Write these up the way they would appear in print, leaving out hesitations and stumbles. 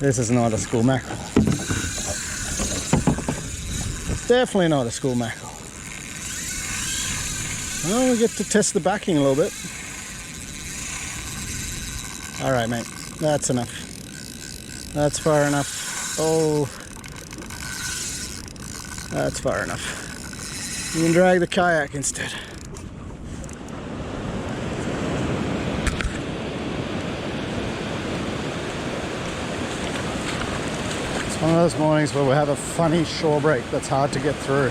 This is not a school mackerel. Definitely not a school mackerel. Well, we get to test the backing a little bit. All right, mate, that's enough. That's far enough. Oh, that's far enough. You can drag the kayak instead. It's one of those mornings where we have a funny shore break that's hard to get through.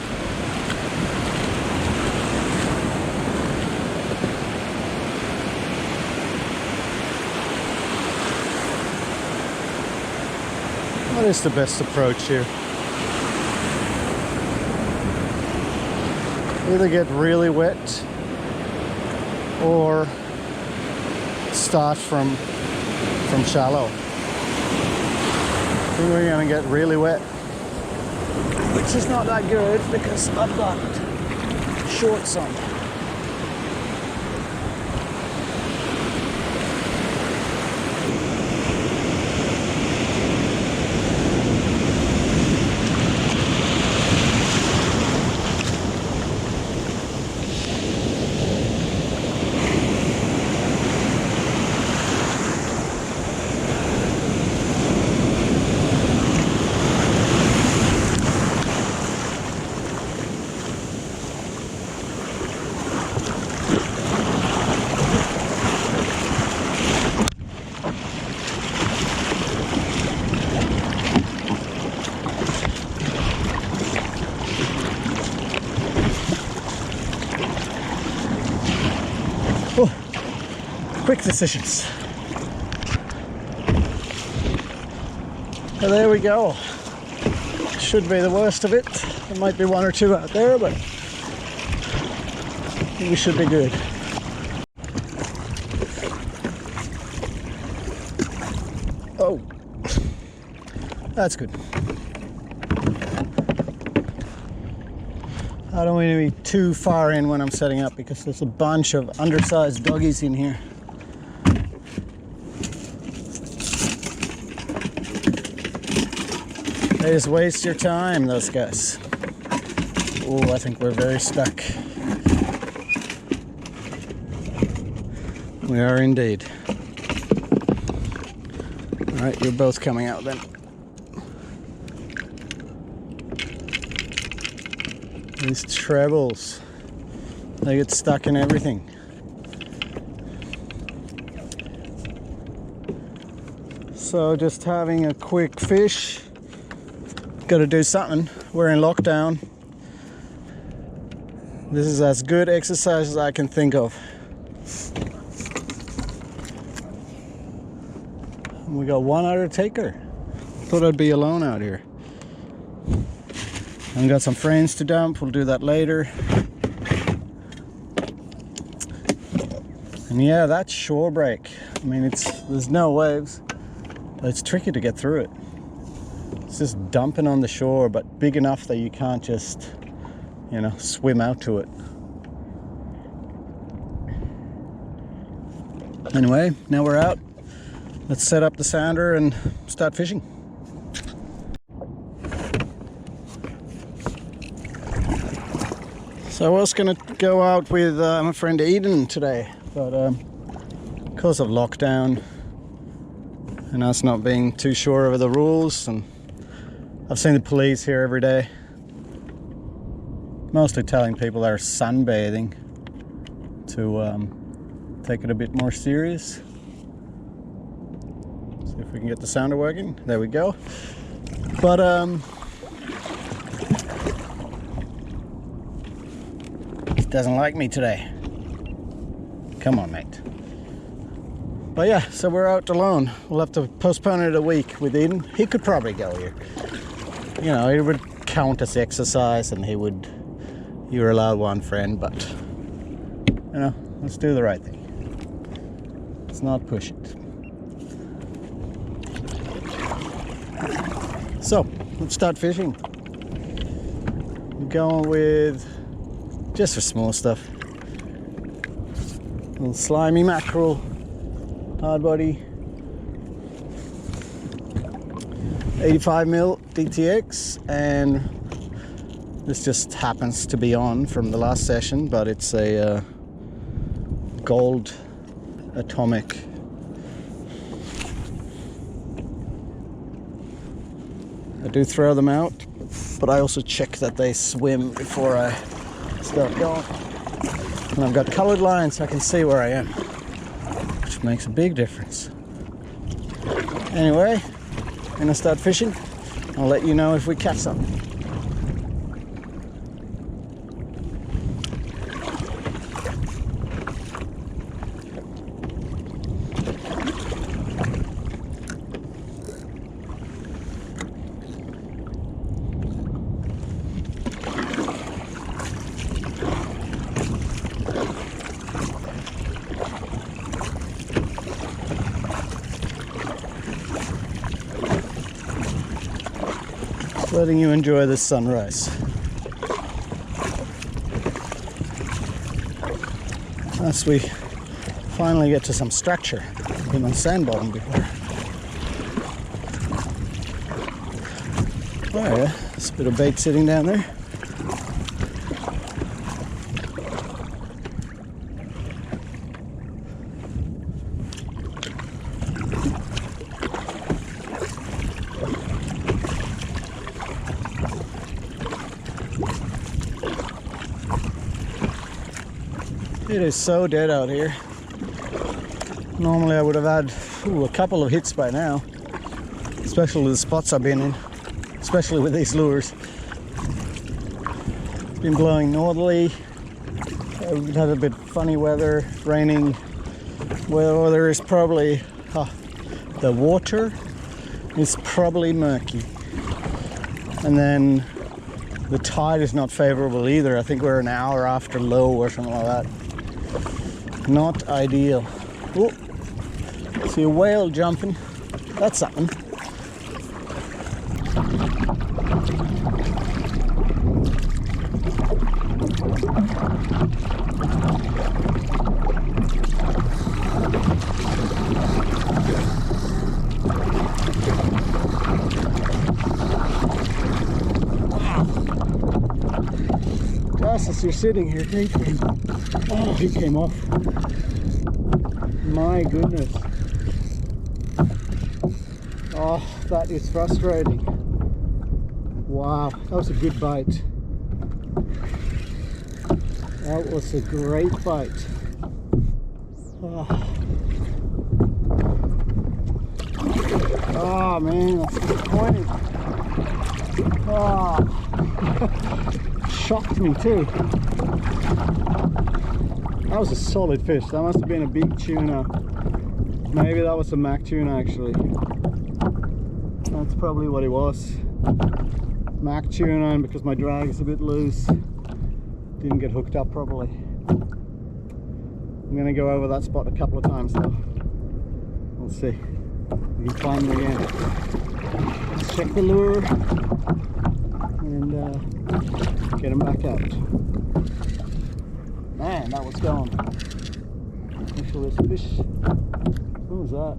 What is the best approach here? Either get really wet or start from shallow. I think we're gonna get really wet, which is not that good because I've got shorts on. Quick decisions. So there we go. Should be the worst of it. There might be one or two out there, but I think we should be good. Oh, that's good. I don't want to be too far in when I'm setting up because there's a bunch of undersized doggies in here. They just waste your time, those guys. Oh, I think we're very stuck. We are indeed. All right, you're both coming out then. These trebles, they get stuck in everything. So just having a quick fish. Got to do something. We're in lockdown. This is as good exercise as I can think of. And we got one other taker. Thought I'd be alone out here. I've got some frames to dump. We'll do that later. And yeah, that shore break. I mean, there's no waves, but it's tricky to get through it. It's just dumping on the shore, but big enough that you can't just, you know, swim out to it. Anyway, now we're out. Let's set up the sounder and start fishing. So I was gonna go out with my friend Eden today, but because of lockdown and us not being too sure of the rules, and I've seen the police here every day, mostly telling people that are sunbathing to take it a bit more serious. See if we can get the sounder working. There we go. But it doesn't like me today. Come on, mate. But yeah, so we're out alone. We'll have to postpone it a week with Eden. He could probably go here. You know, it would count as exercise, and you're allowed one friend, but you know, let's do the right thing. Let's not push it. So let's start fishing. We're going with just for small stuff. Little slimy mackerel, hard body. 85mm DTX, and this just happens to be on from the last session, but it's a gold atomic. I do throw them out, but I also check that they swim before I start going. And I've got colored lines so I can see where I am, which makes a big difference. Anyway, I'm gonna start fishing. I'll let you know if we catch something. Letting you enjoy the sunrise. As we finally get to some structure. I've been on sand bottom before. Oh yeah, there's a bit of bait sitting down there. It is so dead out here. Normally I would have had a couple of hits by now, especially the spots I've been in, especially with these lures. It's been blowing northerly. We've had a bit funny weather, raining. Weather is probably, the water is probably murky. And then the tide is not favorable either. I think we're an hour after low or something like that. Not ideal. Oh, see a whale jumping. That's something. Just as you're sitting here, he came off. My goodness. Oh, that is frustrating. Wow, that was a good bite. That was a great bite. Oh man, that's disappointing. Shocked me too. That was a solid fish. That must have been a big tuna. Maybe that was a Mack tuna actually. That's probably what it was. Mack tuna, and because my drag is a bit loose, didn't get hooked up properly. I'm gonna go over that spot a couple of times though. We'll see. We can find them again. Let's check the lure and get them back out. Man, that was going. Make sure there's fish. What was that?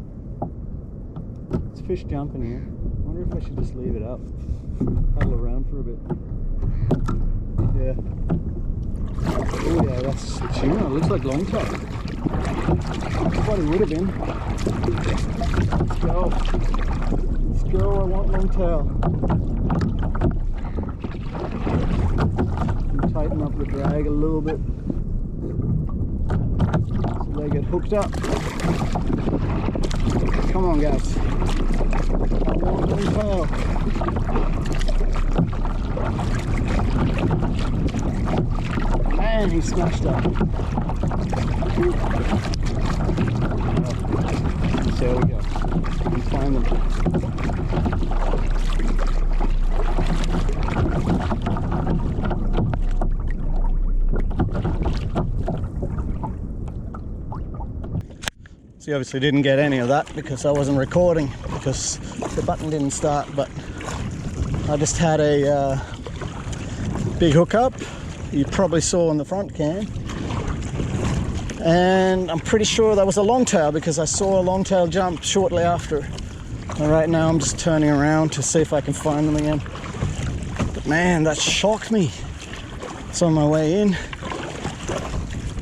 It's fish jumping here. I wonder if I should just leave it up. Paddle around for a bit. Yeah. Oh yeah, that's the tuna. It looks like longtail. That's what it would have been. Let's go. Let's go, I want longtail. Tighten up the drag a little bit so they get hooked up. Come on guys, I want longtail. Man, he smashed up. There we go. We can find them. So you obviously didn't get any of that because I wasn't recording, because the button didn't start, but I just had a big hookup. You probably saw on the front cam. And I'm pretty sure that was a longtail because I saw a longtail jump shortly after. And right now I'm just turning around to see if I can find them again. But man, that shocked me. It's on my way in.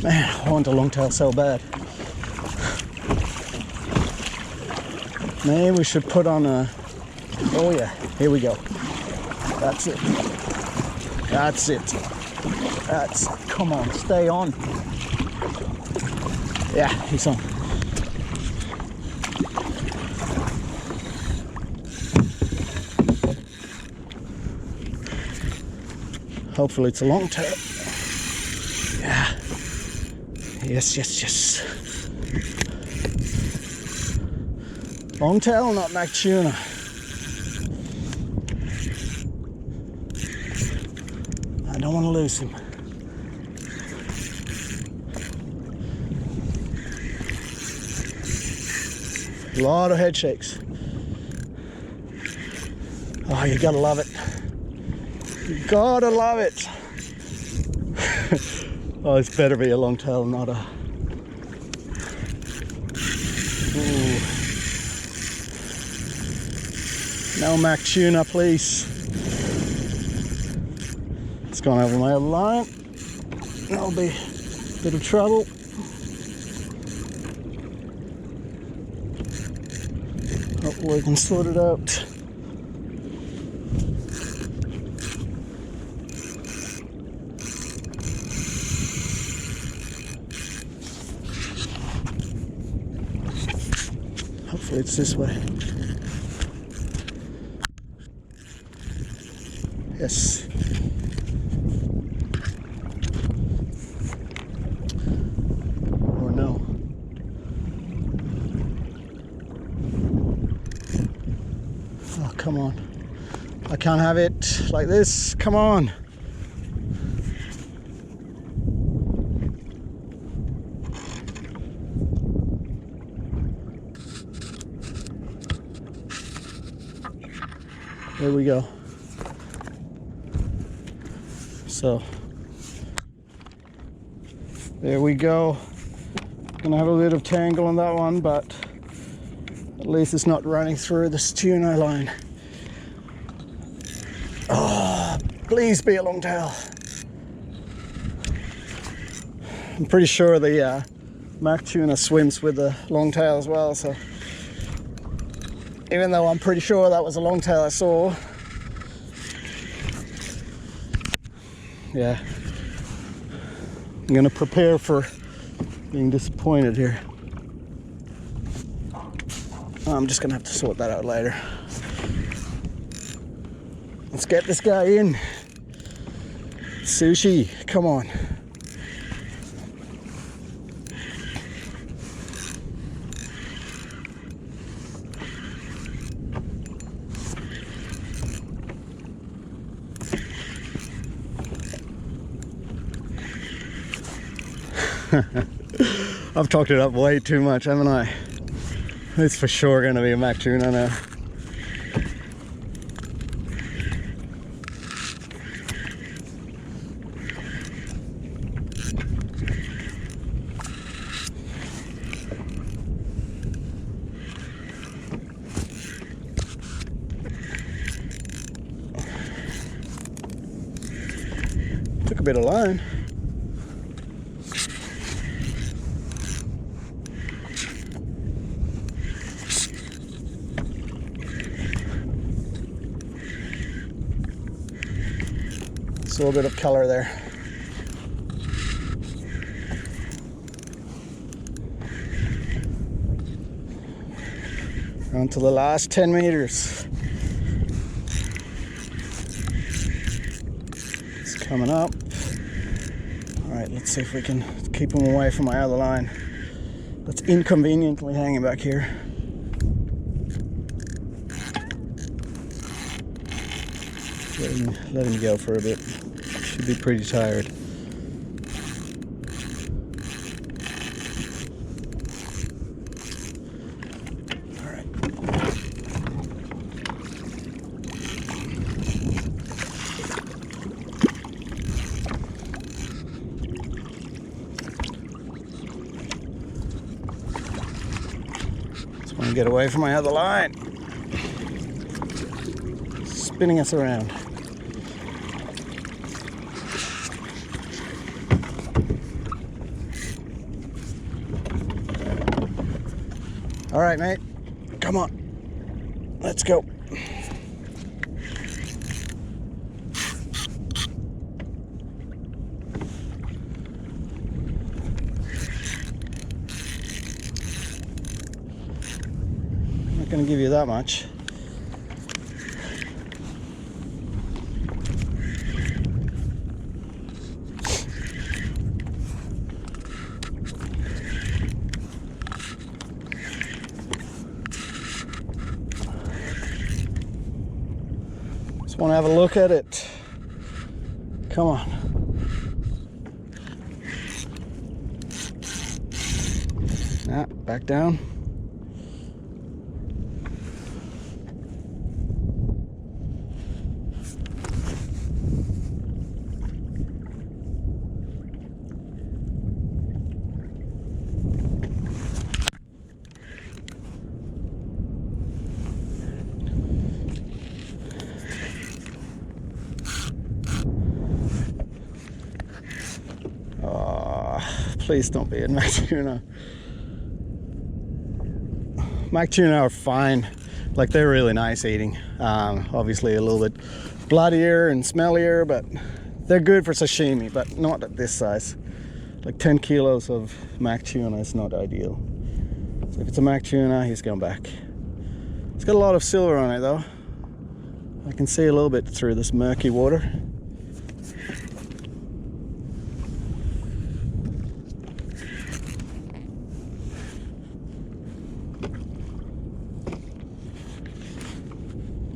Man, I want a longtail so bad. Maybe we should put on a... Oh yeah, here we go. That's it. That's it. That's... Come on, stay on. Yeah, he's on. Hopefully it's a longtail. Yeah. Yes, yes, yes. Longtail, not Mack tuna. I don't want to lose him. A lot of head shakes. Oh, you gotta love it. You gotta love it. Oh, it's better be a longtail, not a... Ooh. No Mack tuna, please. It's gone over my other line. That'll be a bit of trouble. Hopefully we can sort it out. Hopefully it's this way. Yes. Or no. Oh, come on. I can't have it like this. Come on. There we go. So there we go. Gonna have a bit of tangle on that one, but at least it's not running through this tuna line. Oh, please be a longtail. I'm pretty sure the Mack tuna swims with the longtail as well, so even though I'm pretty sure that was a longtail I saw. Yeah, I'm gonna prepare for being disappointed here. I'm just gonna have to sort that out later. Let's get this guy in. Sushi, come on. I've talked it up way too much, haven't I? It's for sure going to be a Mack tuna now. Took a bit of line. Saw a bit of color there. On to the last 10 meters. It's coming up. All right, let's see if we can keep him away from my other line. That's inconveniently hanging back here. Let him go for a bit. Should be pretty tired. All right. Just want to get away from my other line. spinning us around. All right, mate, come on, let's go. I'm not gonna give you that much. Want to have a look at it. Come on. Nah, back down. Please don't be in Mack tuna. Mack tuna are fine. Like, they're really nice eating. Obviously a little bit bloodier and smellier, but they're good for sashimi, but not at this size. Like 10 kilos of Mack tuna is not ideal. So if it's a Mack tuna, he's going back. It's got a lot of silver on it though. I can see a little bit through this murky water.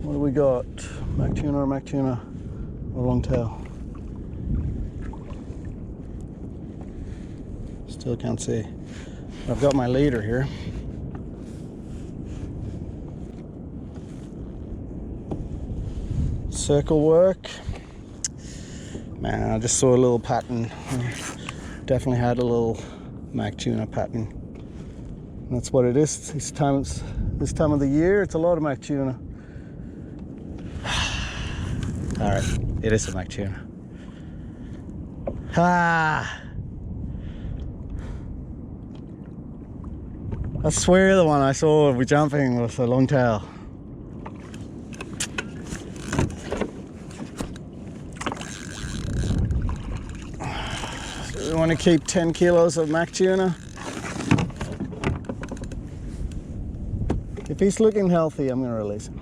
What do we got? Mack tuna or Mack tuna or long tail? Still can't see. I've got my leader here. Circle work. Man, I just saw a little pattern. Definitely had a little Mack tuna pattern. And that's what it is. This time of the year, it's a lot of Mack tuna. All right, it is a Mack tuna. Ah! I swear the one I saw with jumping was a long tail. So we want to keep 10 kilos of Mack tuna. If he's looking healthy, I'm going to release him.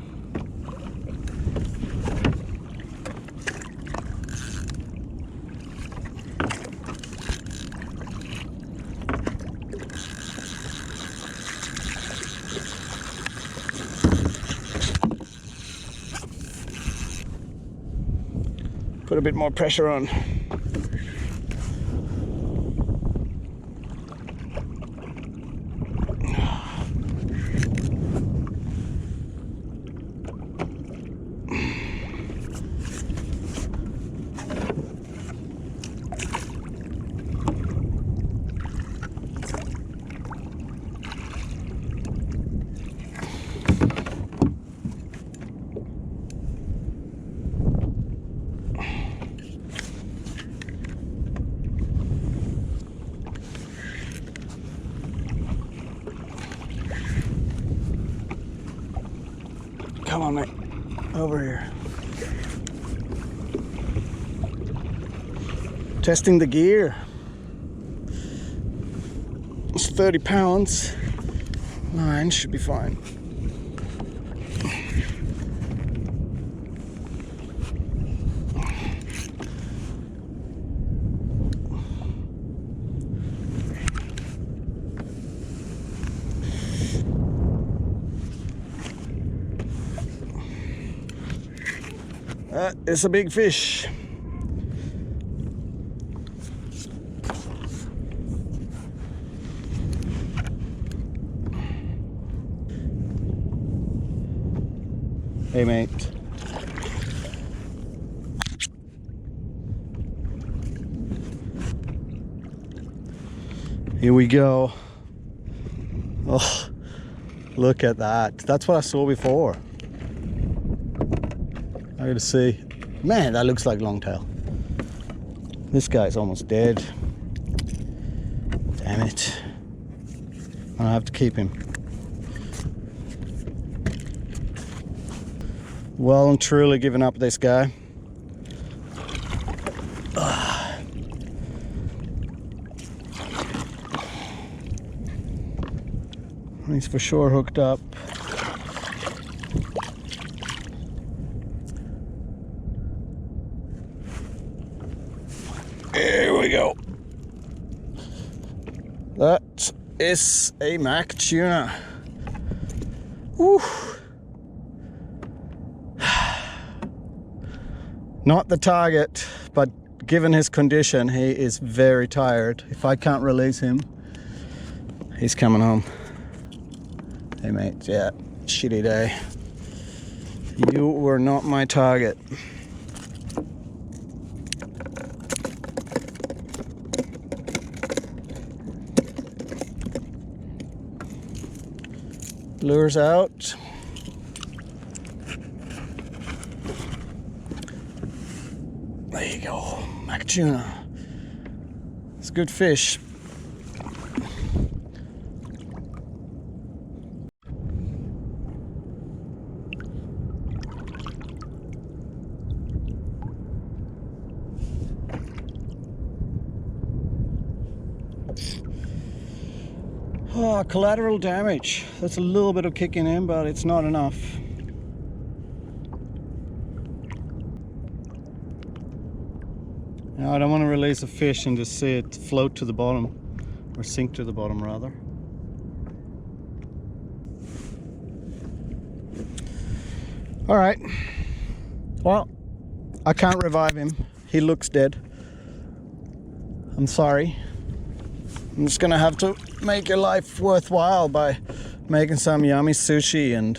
Put a bit more pressure on. Come on, mate. Over here. Testing the gear. It's 30 pounds. 9 should be fine. It's a big fish. Hey, mate. Here we go. Oh, look at that. That's what I saw before. I gotta see. Man, that looks like longtail. This guy's almost dead. Damn it. I'll have to keep him. Well and truly giving up this guy. He's for sure hooked up. Here we go. That is a Mack tuna. Woo. Not the target, but given his condition, he is very tired. If I can't release him, he's coming home. Hey mate, yeah, shitty day. You were not my target. Lures out. There you go, Mack tuna. It's a good fish. Oh, collateral damage. That's a little bit of kicking in, but it's not enough. Now, I don't want to release a fish and just see it float to the bottom, or sink to the bottom rather. All right. Well, I can't revive him. He looks dead. I'm sorry. I'm just gonna have to make your life worthwhile by making some yummy sushi and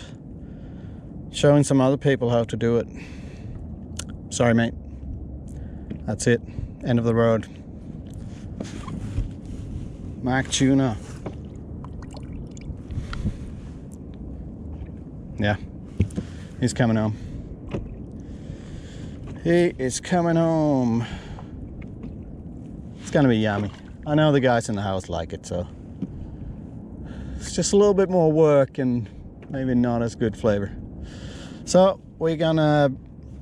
showing some other people how to do it. Sorry, mate. That's it. End of the road. Mack tuna. Yeah, he's coming home. He is coming home. It's gonna be yummy. I know the guys in the house like it, so it's just a little bit more work and maybe not as good flavor. So we're gonna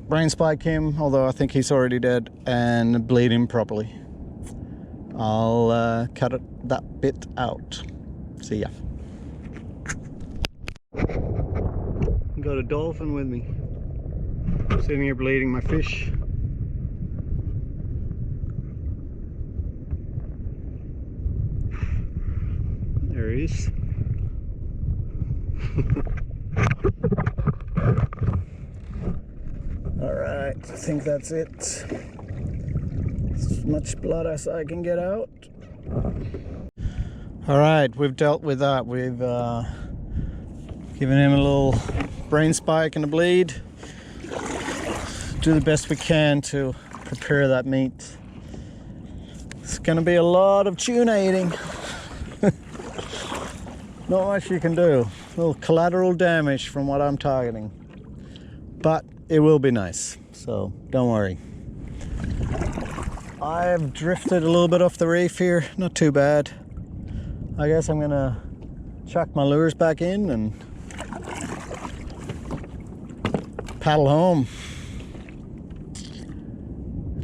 brain spike him, although I think he's already dead, and bleed him properly. I'll cut that bit out. See ya. Got a dolphin with me. Sitting here bleeding my fish. There he is. Alright, I think that's it. As much blood as I can get out. Alright, we've dealt with that. We've given him a little brain spike and a bleed. Do the best we can to prepare that meat. It's gonna be a lot of tuna eating. Not much you can do. A little collateral damage from what I'm targeting. But it will be nice, so don't worry. I've drifted a little bit off the reef here, not too bad. I guess I'm gonna chuck my lures back in and paddle home.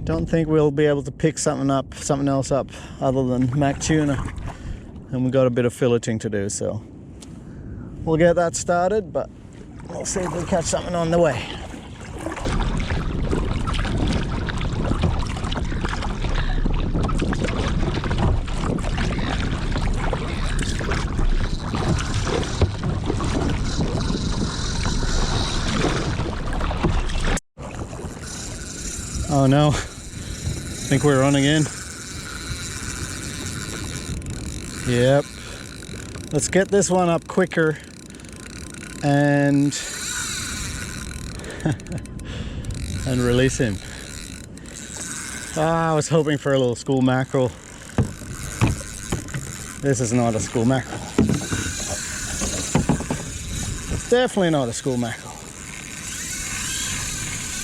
Don't think we'll be able to pick something else up other than Mack tuna. And we've got a bit of filleting to do, so we'll get that started, but we'll see if we catch something on the way. Oh no, I think we're running in. Yep. Let's get this one up quicker and and release him. I was hoping for a little school mackerel. This is not a school mackerel. Definitely not a school mackerel.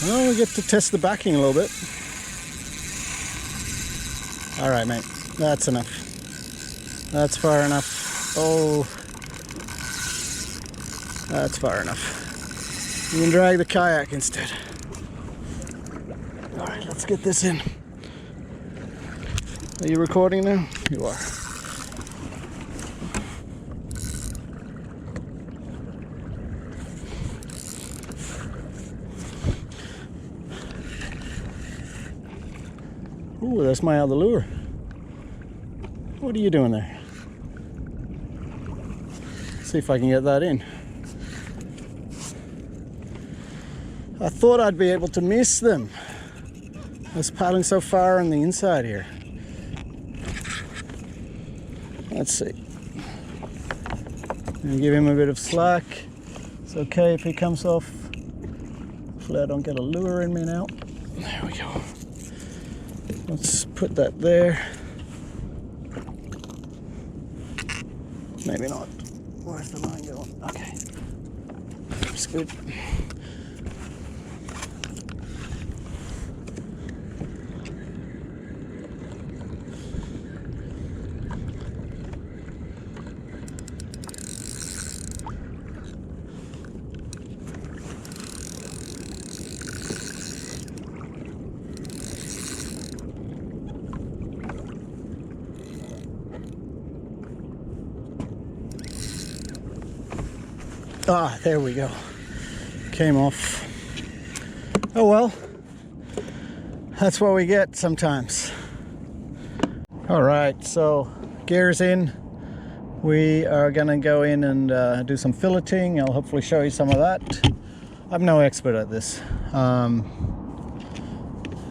Well, we get to test the backing a little bit. All right, mate, that's enough. That's far enough. Oh, that's far enough. You can drag the kayak instead. All right, let's get this in. Are you recording now? You are. Ooh, that's my other lure. What are you doing there? See if I can get that in. I thought I'd be able to miss them. I was paddling so far on the inside here. Let's see. I'm gonna give him a bit of slack. It's okay if he comes off. Hopefully I don't get a lure in me now. There we go. Let's put that there. Maybe not. Where's the line going? Okay. That's good. Ah, there we go. Came off. Oh well. That's what we get sometimes. All right, so gear's in. We are gonna go in and do some filleting. I'll hopefully show you some of that. I'm no expert at this.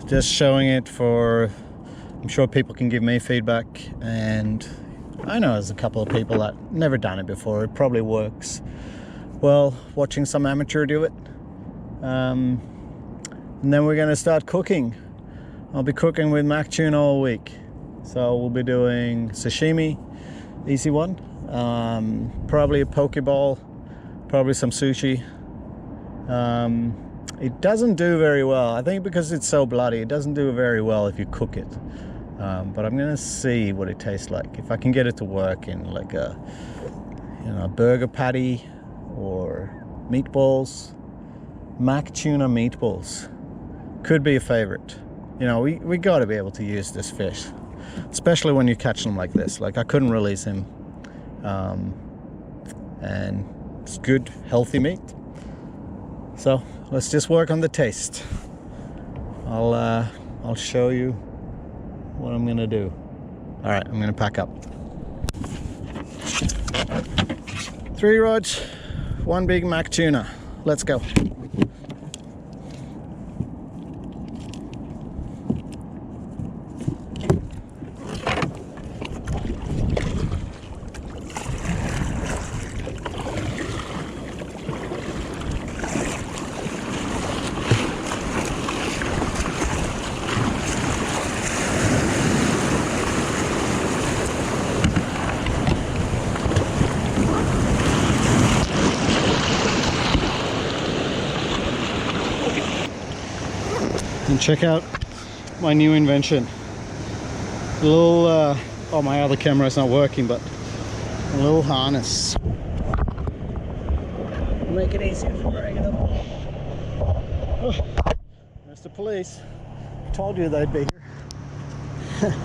Just showing it for, I'm sure people can give me feedback, and I know there's a couple of people that never done it before. It probably works well watching some amateur do it. And then we're going to start cooking. I'll be cooking with Mack tuna all week, so we'll be doing sashimi, easy one, probably a poke bowl, probably some sushi. It doesn't do very well, I think, because it's so bloody. It doesn't do very well if you cook it, but I'm gonna see what it tastes like, if I can get it to work in like a, you know, a burger patty or meatballs. Mack tuna meatballs could be a favorite. You know, we got to be able to use this fish, especially when you catch them like this. Like, I couldn't release him, and it's good, healthy meat. So let's just work on the taste. I'll show you what I'm gonna do. All right, I'm gonna pack up. 3 rods, 1 big Mack tuna. Let's go. And check out my new invention. A little, oh, my other camera is not working, but a little harness. Make it easier for dragging them. Oh, there's the police. I told you they'd be here.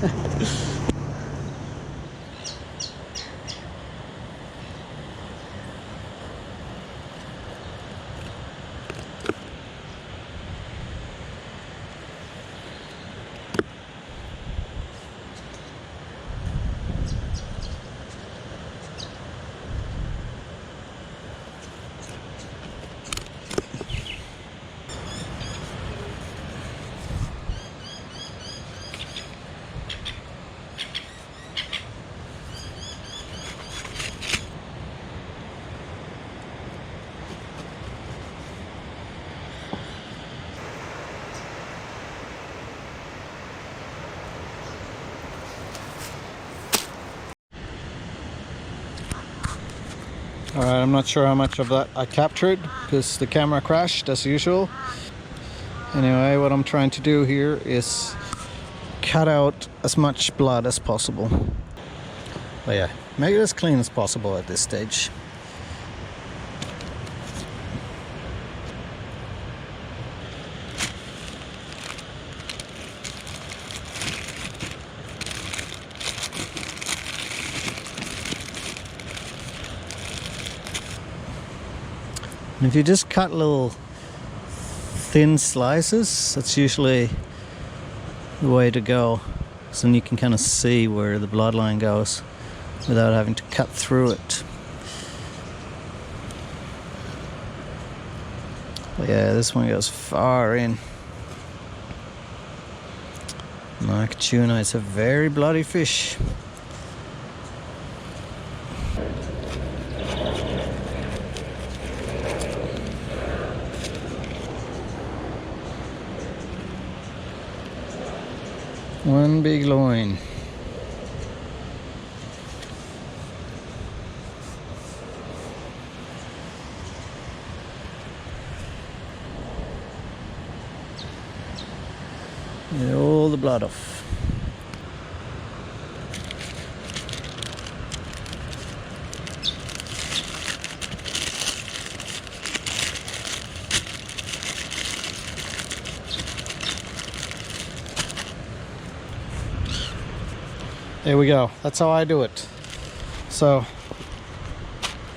Alright, I'm not sure how much of that I captured because the camera crashed as usual. Anyway, what I'm trying to do here is cut out as much blood as possible. But yeah, make it as clean as possible at this stage. And if you just cut little thin slices, that's usually the way to go. So then you can kind of see where the bloodline goes without having to cut through it. But yeah, this one goes far in. Mack tuna is a very bloody fish. One big loin. Get all the blood off. There we go. That's how I do it. So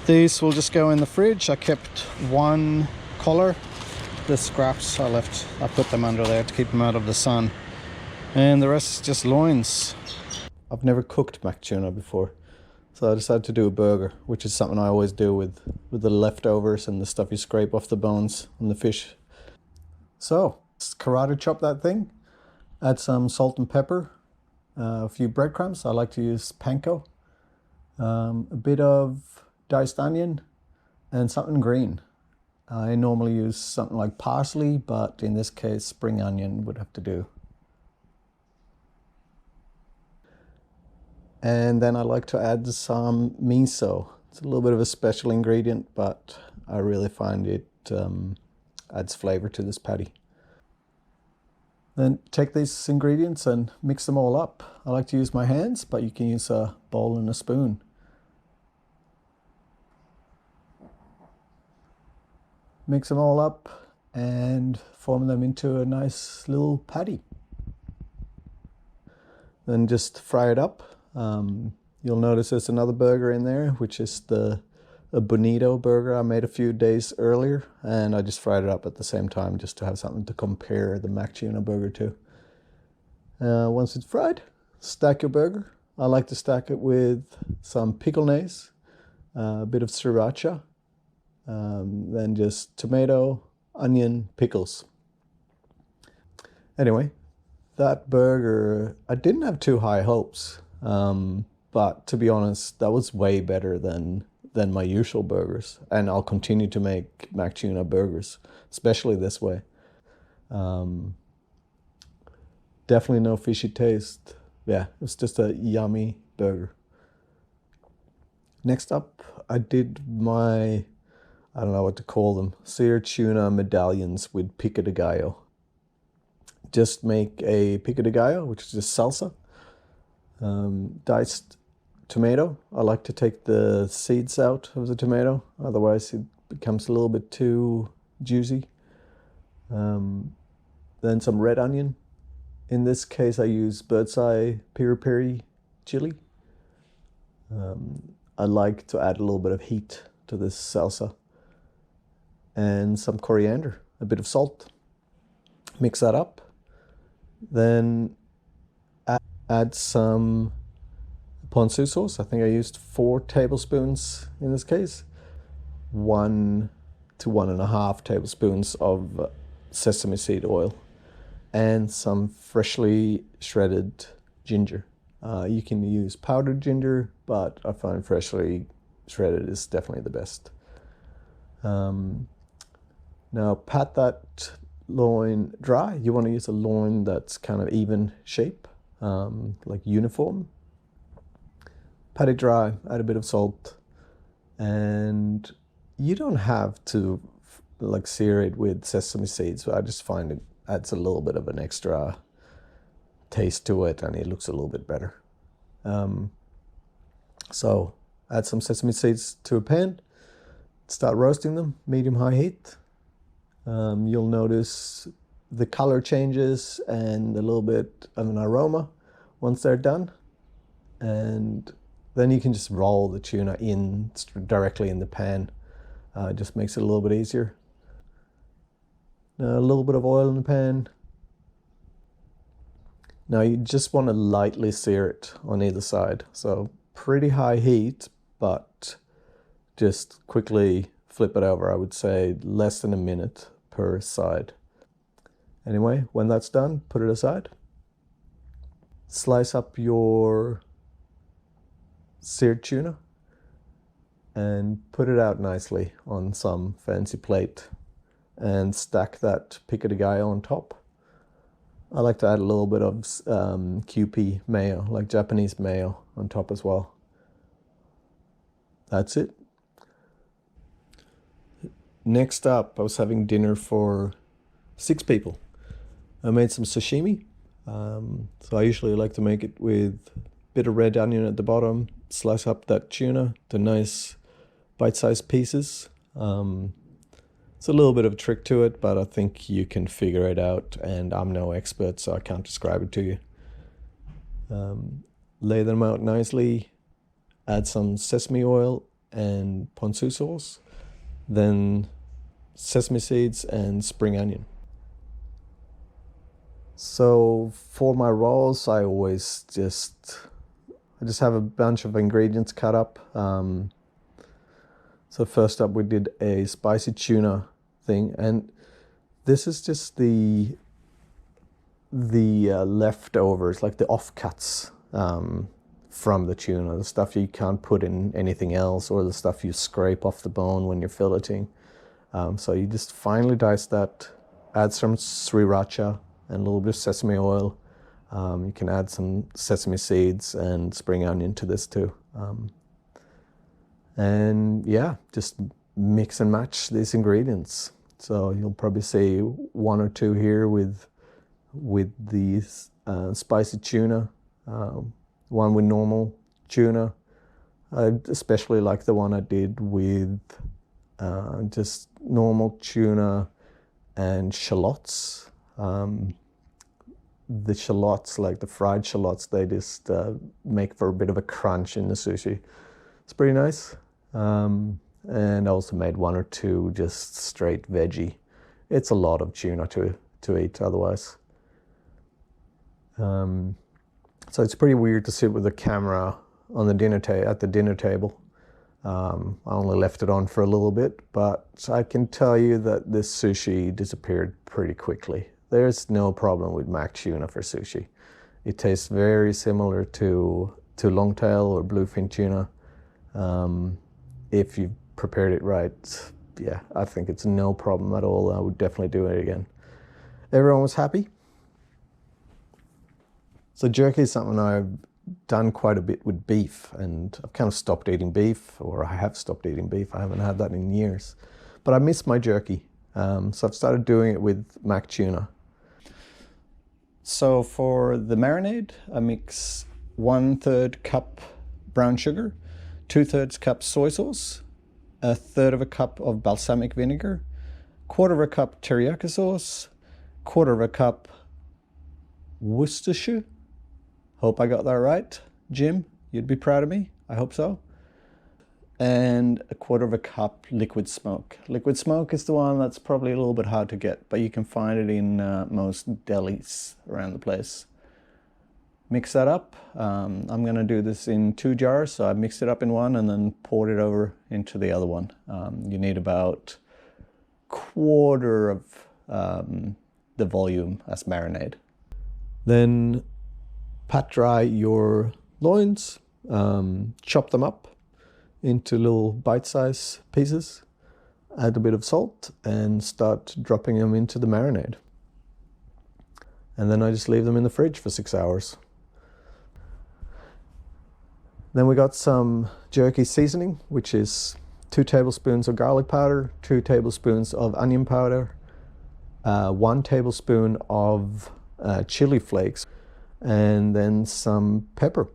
these will just go in the fridge. I kept one collar. The scraps I left, I put them under there to keep them out of the sun. And the rest is just loins. I've never cooked Mack tuna before, so I decided to do a burger, which is something I always do with the leftovers and the stuff you scrape off the bones on the fish. So, karate chop that thing, add some salt and pepper, a few breadcrumbs. I like to use panko, a bit of diced onion, and something green. I normally use something like parsley, but in this case, spring onion would have to do. And then I like to add some miso. It's a little bit of a special ingredient, but I really find it adds flavor to this patty. Then take these ingredients and mix them all up. I like to use my hands, but you can use a bowl and a spoon. Mix them all up and form them into a nice little patty. Then just fry it up. You'll notice there's another burger in there, which is a bonito burger I made a few days earlier, and I just fried it up at the same time just to have something to compare the Mack tuna burger to. Once it's fried, stack your burger. I like to stack it with some pickle-naise, a bit of sriracha, then just tomato, onion, pickles. Anyway, that burger, I didn't have too high hopes, but to be honest, that was way better than my usual burgers, and I'll continue to make Mack tuna burgers, especially this way. Definitely no fishy taste. Yeah, it's just a yummy burger. Next up, I did my, I don't know what to call them, seared tuna medallions with pico de gallo. Just make a pico de gallo, which is just salsa, diced tomato. I like to take the seeds out of the tomato, otherwise it becomes a little bit too juicy. Then some red onion. In this case I use bird's eye piri-piri chili. I like to add a little bit of heat to this salsa. And some coriander, a bit of salt. Mix that up. Then add some ponzu sauce. I think I used 4 tablespoons in this case. 1 to 1.5 tablespoons of sesame seed oil. And some freshly shredded ginger. You can use powdered ginger, but I find freshly shredded is definitely the best. Now pat that loin dry. You want to use a loin that's kind of even shape, like uniform. Pat it dry, add a bit of salt, and you don't have to like sear it with sesame seeds. I just find it adds a little bit of an extra taste to it, and it looks a little bit better. So add some sesame seeds to a pan, start roasting them, medium-high heat. You'll notice the color changes and a little bit of an aroma once they're done. And then you can just roll the tuna in directly in the pan. It just makes it a little bit easier. Now a little bit of oil in the pan. Now you just want to lightly sear it on either side. So pretty high heat, but just quickly flip it over. I would say less than a minute per side. Anyway, when that's done, put it aside. Slice up your seared tuna and put it out nicely on some fancy plate and stack that pico de gallo on top. I like to add a little bit of QP mayo, like Japanese mayo, on top as well. That's it. Next up, I was having dinner for 6 people. I made some sashimi. So I usually like to make it with a bit of red onion at the bottom, slice up that tuna to nice bite-sized pieces. It's a little bit of a trick to it, but I think you can figure it out, and I'm no expert, so I can't describe it to you. Lay them out nicely, add some sesame oil and ponzu sauce, then sesame seeds and spring onion. So for my rolls, I just have a bunch of ingredients cut up. So first up, we did a spicy tuna thing, and this is just the leftovers, like the offcuts from the tuna, the stuff you can't put in anything else, or the stuff you scrape off the bone when you're filleting. So you just finely dice that, add some sriracha and a little bit of sesame oil. You can add some sesame seeds and spring onion to this too. And yeah, just mix and match these ingredients. So you'll probably see 1 or 2 here with these spicy tuna, one with normal tuna. I especially like the one I did with just normal tuna and shallots. The shallots, like the fried shallots, they just make for a bit of a crunch in the sushi. It's pretty nice. And I also made 1 or 2 just straight veggie. It's a lot of tuna to eat otherwise. So it's pretty weird to sit with the camera on the at the dinner table. I only left it on for a little bit, but I can tell you that this sushi disappeared pretty quickly. There's no problem with Mack tuna for sushi. It tastes very similar to longtail or bluefin tuna. If you prepared it right, yeah, I think it's no problem at all. I would definitely do it again. Everyone was happy. So jerky is something I've done quite a bit with beef, and I've kind of stopped eating beef, or I have stopped eating beef. I haven't had that in years, but I miss my jerky. So I've started doing it with Mack tuna. So for the marinade, I mix 1/3 cup brown sugar, 2/3 cup soy sauce, 1/3 of a cup of balsamic vinegar, 1/4 of a cup teriyaki sauce, 1/4 of a cup worcestershire. Hope I got that right. Jim, you'd be proud of me. I hope so. And 1/4 of a cup liquid smoke. Liquid smoke is the one that's probably a little bit hard to get, but you can find it in most delis around the place. Mix that up. I'm going to do this in 2 jars, so I mixed it up in one and then poured it over into the other one. You need about 1/4 of the volume as marinade. Then pat dry your loins, chop them up into little bite-sized pieces, add a bit of salt, and start dropping them into the marinade. And then I just leave them in the fridge for 6 hours. Then we got some jerky seasoning, which is 2 tablespoons of garlic powder, 2 tablespoons of onion powder, 1 tablespoon of chili flakes, and then some pepper,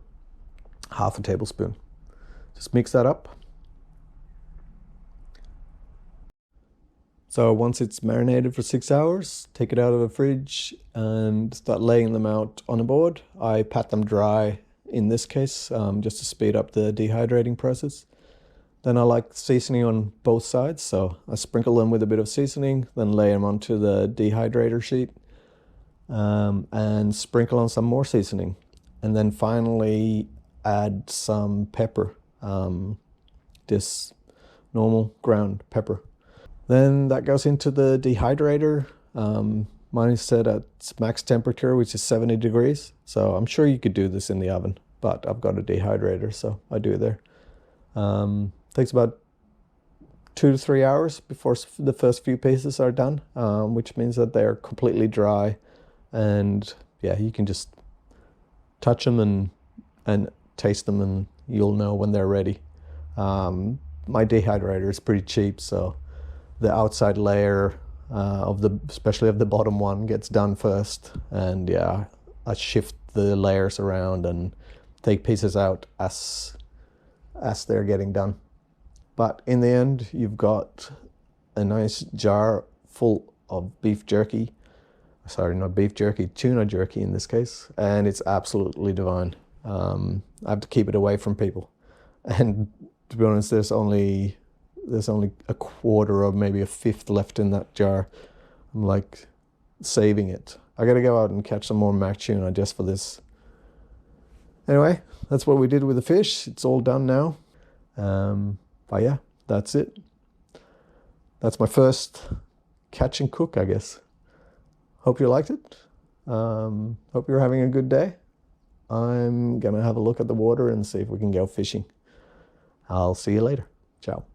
1/2 tablespoon. Just mix that up. So once it's marinated for 6 hours, take it out of the fridge and start laying them out on a board. I pat them dry in this case, just to speed up the dehydrating process. Then I like seasoning on both sides, so I sprinkle them with a bit of seasoning, then lay them onto the dehydrator sheet, and sprinkle on some more seasoning. And then finally add some pepper, just normal ground pepper. Then that goes into the dehydrator. Mine is set at max temperature, which is 70 degrees. So I'm sure you could do this in the oven, but I've got a dehydrator, so I do it there. Takes about 2 to 3 hours before the first few pieces are done, which means that they're completely dry. And yeah, you can just touch them and taste them, and you'll know when they're ready. My dehydrator is pretty cheap, so the outside layer especially of the bottom one gets done first, and yeah, I shift the layers around and take pieces out as they're getting done. But in the end, you've got a nice jar full of beef jerky. Sorry, not beef jerky, tuna jerky in this case, and it's absolutely divine. I have to keep it away from people, and to be honest, there's only a quarter or maybe a fifth left in that jar. I'm like saving it. I gotta go out and catch some more Mack tuna just for this. Anyway, that's what we did with the fish. It's all done now. But yeah, that's it. That's my first catch and cook, I guess. Hope you liked it. Hope you're having a good day. I'm gonna have a look at the water and see if we can go fishing. I'll see you later. Ciao.